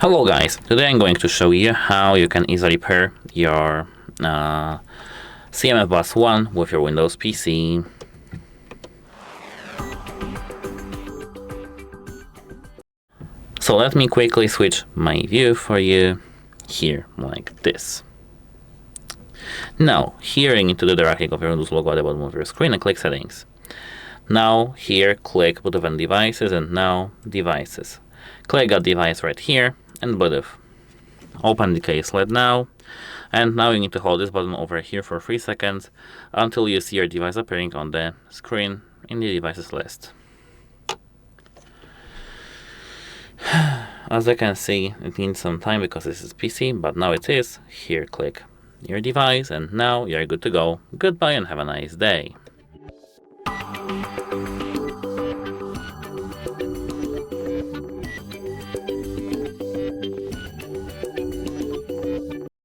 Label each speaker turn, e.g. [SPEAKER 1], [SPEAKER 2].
[SPEAKER 1] Hello guys, today I'm going to show you how you can easily pair your CMF Bus 1 with your Windows PC. So let me quickly switch my view for you here, like this. Now, here you need to do the right click of your Windows logo at the bottom of your screen and click Settings. Now, here click Boot of Devices and now Devices. Click that device right here and boot it. Open the case lid now, and now you need to hold this button over here for 3 seconds until you see your device appearing on the screen in the devices list. As you can see, it needs some time because this is PC, but now it is. Here click your device and now you're good to go. Goodbye and have a nice day.